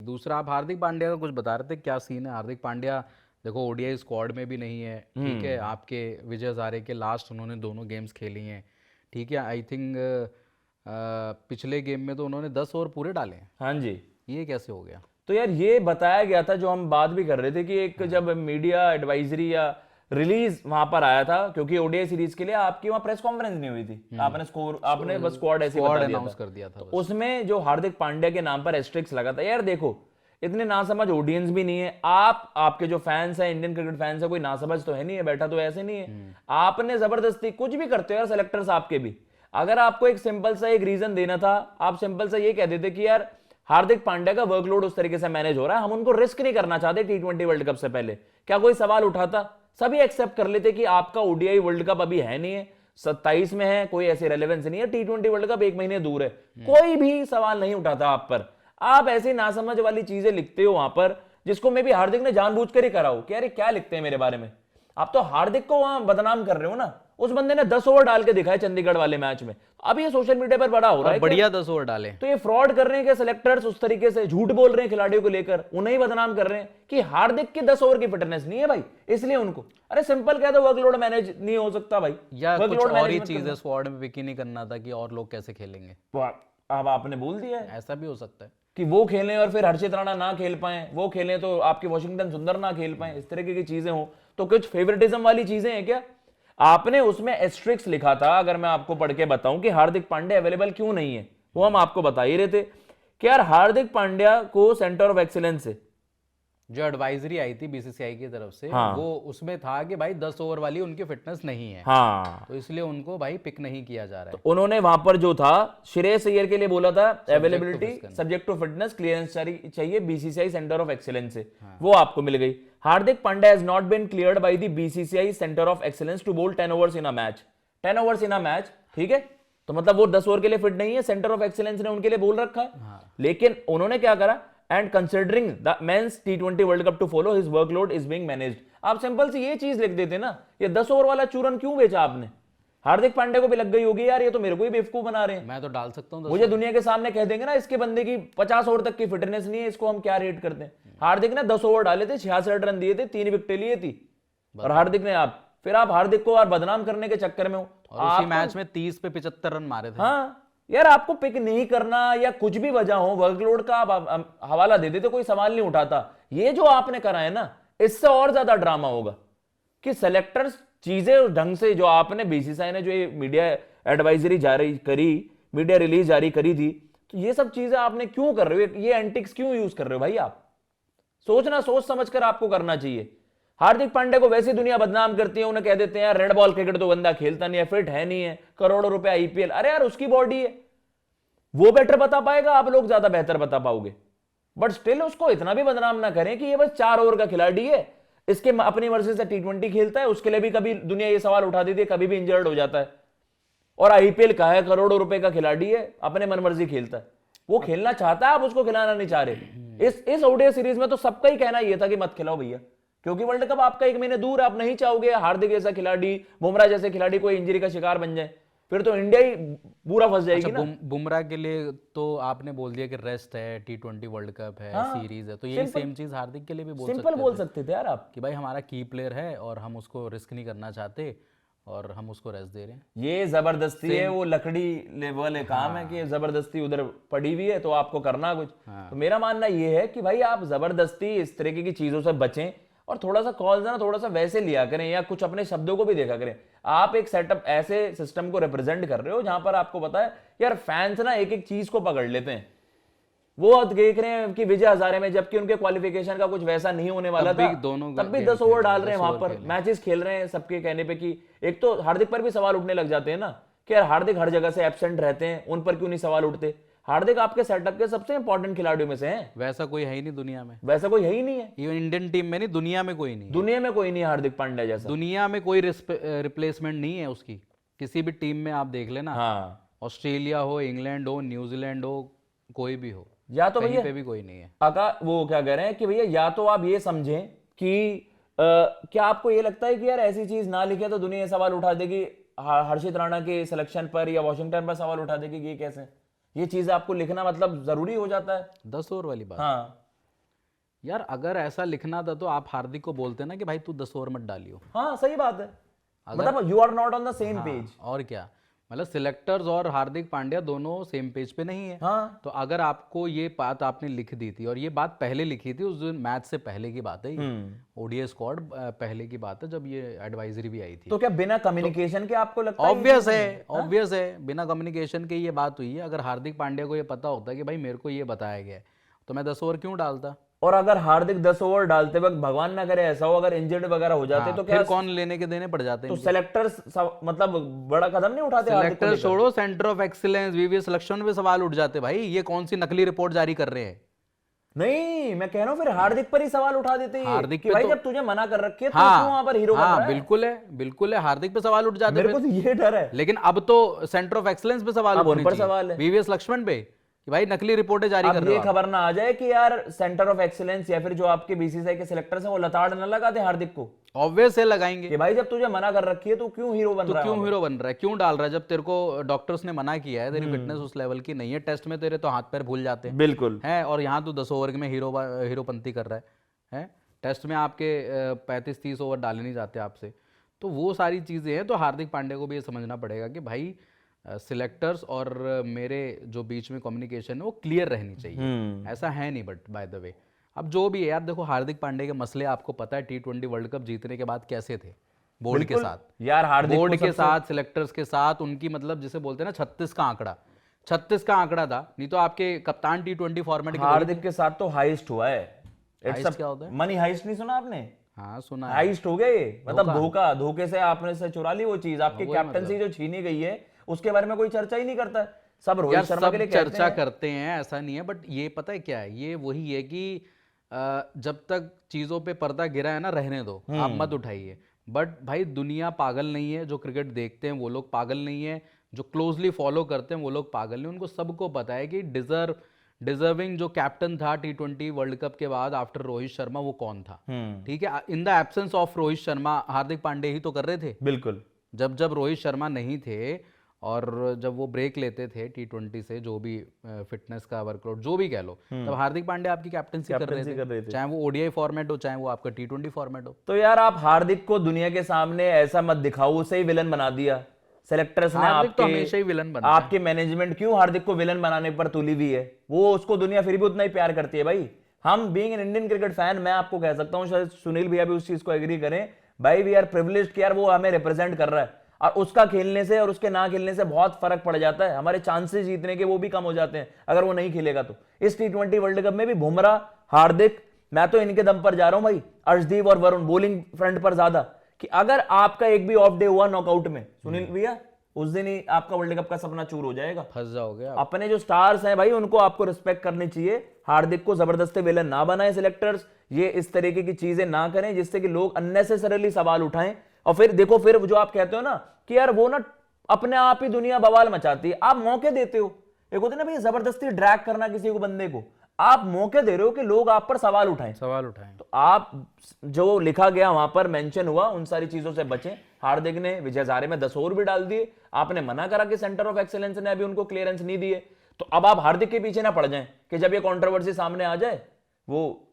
दूसरा आप हार्दिक पांड्या का कुछ बता रहे थे, क्या सीन है हार्दिक पांड्या? देखो ओडीआई स्क्वाड में भी नहीं है, ठीक है। आपके विजय हजारे के लास्ट उन्होंने दोनों गेम्स खेली हैं, ठीक है। आई थिंक पिछले गेम में तो उन्होंने 10 ओवर पूरे डाले हैं। हाँ जी। ये कैसे हो गया? तो यार ये बताया गया था, जो हम बात भी कर रहे थे कि एक जब मीडिया एडवाइजरी या रिलीज वहां पर आया था, क्योंकि ओडीआई सीरीज के लिए आपकी वहां प्रेस कॉन्फ्रेंस नहीं हुई थी, आपने स्कोर, आपने बस स्क्वाड ऐसे बता दिया अनाउंस था। कर दिया था तो बस। उसमें जो हार्दिक पांड्या के नाम पर एस्ट्रिक्स लगा था, यार देखो इतने नासमझ ऑडियंस भी नहीं है, आप आपके जो फैंस हैं, इंडियन क्रिकेट फैंस है, कोई नासमझ तो है नहीं है बैठा, तो ऐसे नहीं है। आपने जबरदस्ती कुछ भी करते हो यार, सेलेक्टर्स आपके भी, अगर आपको एक सिंपल सा एक रीजन देना था, आप सिंपल सा ये कह देते कि यार हार्दिक पांड्या का वर्कलोड उस तरीके से मैनेज हो रहा है, हम उनको रिस्क नहीं करना चाहते T20 वर्ल्ड कप से पहले, क्या कोई सवाल उठाता? सभी एक्सेप्ट कर लेते कि आपका ओडीआई वर्ल्ड कप अभी है नहीं है, 27 में है, कोई ऐसी रेलेवेंस नहीं है, T20 वर्ल्ड कप 1 महीने दूर है, कोई भी सवाल नहीं उठाता आप पर। आप ऐसी नासमझ वाली चीजें लिखते हो वहां पर, जिसको मे भी हार्दिक ने जानबूझकर ही करा हो कि अरे क्या लिखते हैं मेरे बारे में। आप तो हार्दिक को वहां बदनाम कर रहे हो ना, उस बंदे ने 10 ओवर डाल के दिखाए चंडीगढ़ वाले मैच में, अब ये सोशल मीडिया पर बड़ा हो रहा है, बढ़िया 10 ओवर डाले। तो ये फ्रॉड कर रहे हैं कि सेलेक्टर्स उस तरीके से झूठ बोल रहे हैं खिलाड़ियों को लेकर, उन्हें ही बदनाम कर रहे हैं कि हार्दिक की 10 ओवर की फिटनेस नहीं है भाई, इसलिए उनको, अरे सिंपल कह दो वर्कलोड मैनेज नहीं हो सकता भाई, या कुछ वर्कलोड और ही मैनेजमेंट चीज है, स्क्वाड में पिक ही नहीं करना था कि और लोग कैसे खेलेंगे। अब आपने बोल दिया है ऐसा भी हो सकता है कि वो खेलें और फिर हर्षित राणा ना खेल पाए, वो खेलें तो आपके वॉशिंगटन सुंदर ना खेल पाए, इस तरीके की चीजें हो, तो कुछ फेवरेटिज्म वाली चीजें हैं क्या? आपने उसमें एस्ट्रिक्स लिखा था, अगर मैं आपको पढ़ के बताऊं कि हार्दिक पांड्या अवेलेबल क्यों नहीं है, वो हम आपको बता ही रहे थे कि यार हार्दिक पांड्या को सेंटर ऑफ एक्सीलेंस से जो एडवाइजरी आई थी बीसीसीआई की तरफ से, हाँ। वो उसमें था कि भाई 10 ओवर वाली उनकी फिटनेस नहीं है, हाँ, तो इसलिए उनको भाई पिक नहीं किया जा रहा है। तो उन्होंने वहां पर जो था श्रेयस अय्यर के लिए बोला था availability subject to fitness clearance चाहिए बीसीसीआई सेंटर ऑफ एक्सीलेंस से, वो आपको मिल गई। Hardik Pandya has not been cleared by the BCCI centre of excellence to bowl 10 overs in a match, 10 overs in a match, ठीक है, तो मतलब वो 10 ओवर के लिए फिट नहीं है, सेंटर ऑफ एक्सीलेंस ने उनके लिए बोल रखा है। लेकिन उन्होंने क्या करा, and considering the men's T20 world cup to follow his workload is being managed, आप सिंपल सी ये चीज लिख देते ना, ये 10 ओवर वाला चूरन क्यों बेचा आपने? हार्दिक पांड्या को भी लग गई होगी यार, ये तो मेरे को ही बेवकूफ बना रहे हैं, मैं तो डाल सकता हूँ मुझे दुनिया के सामने कह देंगे ना इसके बंदे की 50 ओवर तक की फिटनेस नहीं है, इसको हम क्या रेट करते हैं। हार्दिक ने 10 ओवर डाले थे, 66 रन दिए थे, 3 विकेटें लिए थी, और हार्दिक ने फिर आप हार्दिक को और बदनाम करने के चक्कर में हो, और उसी मैच में 30 पे 75 रन मारे थे। हाँ यार, आपको पिक नहीं करना या कुछ भी वजह हो, वर्कलोड का आप हवाला दे देते, कोई सवाल नहीं उठाता। ये जो आपने करा है ना, इससे और ज्यादा ड्रामा होगा कि सेलेक्टर्स चीजें ढंग से, जो आपने बीसीसीआई ने जो ये मीडिया एडवाइजरी जारी करी, मीडिया रिलीज जारी करी थी, तो ये सब चीजें आपने क्यों कर रहे हो, ये एंटिक्स क्यों यूज कर रहे हो भाई? आप सोचना, सोच समझकर आपको करना चाहिए। हार्दिक पांड्या को वैसी दुनिया बदनाम करती है, उन्हें कह देते हैं यार रेड बॉल क्रिकेट तो बंदा खेलता नहीं है, फिट है नहीं है, करोड़ों रुपए आईपीएल, अरे यार उसकी बॉडी है, वो बेटर बता पाएगा, आप लोग ज्यादा बेहतर बता पाओगे, बट स्टिल उसको इतना भी बदनाम ना करें कि ये बस 4 ओवर का खिलाड़ी है, इसके अपनी मर्जी से T20 खेलता है, उसके लिए भी कभी दुनिया ये सवाल उठा देती है, कभी भी इंजर्ड हो जाता है, और आईपीएल का है, करोड़ों रुपए का खिलाड़ी है, अपने मनमर्जी खेलता है, वो खेलना चाहता है, आप उसको खिलाना नहीं चाह रहे। इस ओडीआई सीरीज में तो सबका ही कहना यह था कि मत खिलाओ भैया, क्योंकि वर्ल्ड कप आपका 1 महीने दूर, आप नहीं चाहोगे हार्दिक जैसा खिलाड़ी, बुमराह जैसे खिलाड़ी कोई इंजरी का शिकार बन जाए, फिर तो इंडिया ही बुरा फंस जाएगी ना। बुमराह के लिए तो आपने बोल दिया कि रेस्ट है, T20 वर्ल्ड कप है, सीरीज है, तो यही सेम चीज हार्दिक के लिए भी बोल सकते थे यार आप कि भाई हमारा की प्लेयर है और हम उसको रिस्क नहीं करना चाहते और हम उसको रेस्ट दे रहे हैं। ये जबरदस्ती है, वो लकड़ी लेवल काम है कि जबरदस्ती उधर पड़ी हुई है तो आपको करना कुछ। तो मेरा मानना ये है कि भाई आप जबरदस्ती इस तरीके की चीजों से बचें और थोड़ा सा कॉल्स ना थोड़ा सा वैसे लिया करें, या कुछ अपने शब्दों को भी देखा करें। आप एक सेटअप ऐसे सिस्टम को रिप्रेजेंट कर रहे हो जहां पर आपको पता है यार फैंस ना एक एक चीज को पकड़ लेते हैं, वो देख रहे हैं कि विजय हजारे में जबकि उनके क्वालिफिकेशन का कुछ वैसा नहीं होने वाला था, तब भी 10 ओवर डाल रहे हैं, वहां पर मैचेस खेल रहे हैं सबके कहने पे। कि एक तो हार्दिक पर भी सवाल उठने लग जाते हैं ना कि यार हार्दिक हर जगह से एब्सेंट रहते हैं, उन पर क्यों नहीं सवाल उठते? हार्दिक आपके सेटअप के सबसे इंपॉर्टेंट खिलाड़ियों में से हैं। वैसा कोई है ही नहीं दुनिया में, वैसा कोई है ही नहीं है, इवन इंडियन टीम में नहीं, दुनिया में कोई नहीं, दुनिया में कोई नहीं है हार्दिक पांड्या जैसा। दुनिया में कोई रिप्लेसमेंट नहीं है उसकी, किसी भी टीम में आप देख लेना। हाँ, ऑस्ट्रेलिया हो, इंग्लैंड हो, न्यूजीलैंड हो, कोई भी हो, या तो भैया पे भी कोई नहीं है। वो क्या कह रहे हैं कि भैया या तो आप ये समझें कि क्या आपको ये लगता है कि यार ऐसी चीज ना लिखे तो दुनिया सवाल उठा देगी हर्षित राणा के सिलेक्शन पर या वॉशिंगटन पर सवाल उठा देगी, ये कैसे? ये चीज आपको लिखना मतलब जरूरी हो जाता है 10 ओवर वाली बात। हाँ, यार अगर ऐसा लिखना था तो आप हार्दिक को बोलते ना कि भाई तू 10 ओवर मत डालियो। हाँ सही बात है, मतलब you are not on the same page. और क्या, मतलब सिलेक्टर्स और हार्दिक पांड्या दोनों सेम पेज पे नहीं है। हाँ तो अगर आपको ये बात आपने लिख दी थी, और ये बात पहले लिखी थी उस दिन, मैच से पहले की बात है ये, ओडीआई स्क्वाड पहले की बात है जब ये एडवाइजरी भी आई थी। तो क्या बिना कम्युनिकेशन के आपको लगता है? ऑब्वियस है बिना कम्युनिकेशन के ये बात हुई है। अगर हार्दिक पांड्या को ये पता होता कि भाई मेरे को ये बताया गया है तो मैं 10 ओवर क्यों डालता। और अगर हार्दिक 10 ओवर डालते वक्त भगवान ना करे ऐसा हो, अगर इंजर्ड वगैरह हो जाते तो क्या फिर कौन लेने के देने पड़ जाते तो हैं। सेलेक्टर्स मतलब बड़ा कदम नहीं उठाते हार्दिक को सेलेक्टर लेकर? छोड़ो, centre of excellence VVS Laxman पे सवाल उठ जाते भाई, ये कौन सी नकली रिपोर्ट जारी कर रहे हैं। नहीं मैं कह रहा हूँ फिर हार्दिक पर ही सवाल उठा देते हैं हार्दिक कि पे भाई तो- जब तुझे मना कर रखी है तो हाँ क्यों वहां पर हीरो बन रहा है? बिल्कुल है हार्दिक पे सवाल उठ जाते मेरे फिर। को तो ये डर है। लेकिन अब तो सेंटर ऑफ एक्सीलेंस पे सवाल अब उन उठने पर चाहिए, सवाल है। वीवीएस लक्ष्मण पे कि भाई नकली रिपोर्टें जारी कर अब रहे ये हो खबर ना आ जाए कि यार सेंटर ऑफ एक्सीलेंस या फिर जो आपके बीसीसीआई के सिलेक्टर्स हैं वो लताड़ न लगाते हार्दिक को ऑब्वियस है लगाएंगे। कि भाई जब तुझे मना कर रखी है तो क्यों हीरो बन तो रहा है क्यों वहां हीरो बन रहा है, क्यों डाल रहा है, जब तेरे को डॉक्टर्स ने मना किया है, तेरी फिटनेस उस लेवल की नहीं है, टेस्ट में तेरे तो हाथ पैर भूल जाते पे? हैं बिल्कुल। हैं, और यहाँ तू 10 ओवर में हीरोपंती कर रहा है। टेस्ट में आपके 35-30 ओवर डाले नहीं जाते आपसे। तो वो सारी चीज़ें हैं। तो हार्दिक पांड्या को भी ये समझना पड़ेगा कि भाई सिलेक्टर्स और मेरे जो बीच में कम्युनिकेशन है वो क्लियर रहनी चाहिए। ऐसा है नहीं, बट बाय द वे अब जो भी है यार, देखो हार्दिक पांड्या के मसले आपको पता है T20 वर्ल्ड कप जीतने के बाद कैसे थे, बोर्ड के बिल्कुल। साथ, यार हार्दिक बोर्ड को के सबसे- साथ, सिलेक्टर्स के साथ, उनकी मतलब जिसे बोलते हैं ना 36 का आंकड़ा, 36 का आंकड़ा था। नहीं तो आपके कप्तान T20 फॉर्मेट के हार्दिक के साथ तो हाइस्ट हुआ है। Heist क्या होता है? मनी हाइस्ट नहीं सुना आपने? हाँ सुना है। हाइस्ट हो गए ये, मतलब धोखे से आपने से चुरा ली वो चीज, आपकी वही कैप्टनसी जो छीनी गई है उसके बारे में कोई चर्चा ही नहीं करता है। सब रोहित यार शर्मा सब के लिए कहते चर्चा हैं। करते हैं, ऐसा नहीं है, बट ये पता है क्या है, ये वही है कि जब तक चीजों पे पर्दा गिरा है ना, रहने दो, आप मत उठाइए। बट भाई दुनिया पागल नहीं है, जो क्रिकेट देखते हैं वो लोग पागल नहीं है, जो क्लोजली फॉलो करते हैं वो लोग पागल नहीं। उनको सबको पता है कि डिजर्विंग जो कैप्टन था T20 वर्ल्ड कप के बाद आफ्टर रोहित शर्मा वो कौन था। ठीक है, in the absence of Rohit Sharma Hardik Pandya ही तो कर रहे थे। बिल्कुल। जब जब रोहित शर्मा नहीं थे और जब वो ब्रेक लेते थे T20 से, जो भी फिटनेस का वर्कआउट जो भी कह लो, तब हार्दिक पांड्या आपकी कैप्टनसी कर रहे थे, चाहे वो ओडीआई फॉर्मेट हो चाहे वो आपका T20 फॉर्मेट हो। तो यार आप हार्दिक को दुनिया के सामने ऐसा मत दिखाओ, उसे ही विलन बना दिया सेलेक्टर्स ने। हार्दिक तो आपके हमेशा ही विलन बनता आपके मैनेजमेंट क्यों हार्दिक को विलन बनाने पर तुली हुई है? वो उसको दुनिया फिर भी उतना ही प्यार करती है भाई। हम being an Indian cricket fan, मैं आपको कह सकता हूं, शायद सुनील भैया भी उस चीज को एग्री करें, भाई वी आर प्रिविलेज्ड कि यार वो हमें रिप्रेजेंट कर रहा है, और उसका खेलने से और उसके ना खेलने से बहुत फर्क पड़ जाता है। हमारे चांसेस जीतने के वो भी कम हो जाते हैं अगर वो नहीं खेलेगा तो। इस T20 वर्ल्ड कप में भी बुमराह, हार्दिक, मैं तो इनके दम पर जा रहा हूं भाई, अर्शदीप और वरुण बोलिंग फ्रंट पर ज्यादा, कि अगर आपका एक भी ऑफ डे हुआ नॉकआउट में सुनील भैया, उस दिन ही आपका वर्ल्ड कप का सपना चूर हो जाएगा। फंस जाओगे आप। अपने जो स्टार्स हैं भाई उनको आपको रिस्पेक्ट करनी चाहिए। हार्दिक को जबरदस्ती विलन ना बनाए सिलेक्टर्स, ये इस तरीके की चीजें ना करें जिससे कि लोग अननेसेसरीली सवाल उठाएं। और फिर देखो, फिर जो आप कहते हो ना कि यार वो ना अपने आप ही दुनिया बवाल मचाती है, आप मौके देते हो। एक होता है ना भाई जबरदस्ती ड्रैग करना किसी को, बंदे को आप मौके दे रहे हो कि लोग आप पर सवाल उठाएं। तो आप जो लिखा गया वहां पर मेंशन हुआ उन सारी चीजों से बचें। हार्दिक ने विजय हजारे में 10 ओवर भी डाल दिए, आपने मना करा कि सेंटर ऑफ एक्सीलेंस ने अभी उनको क्लियरेंस नहीं दी है, तो अब आप हार्दिक के पीछे ना पड़ जाएं कि जब ये कंट्रोवर्सी सामने आ जाए वो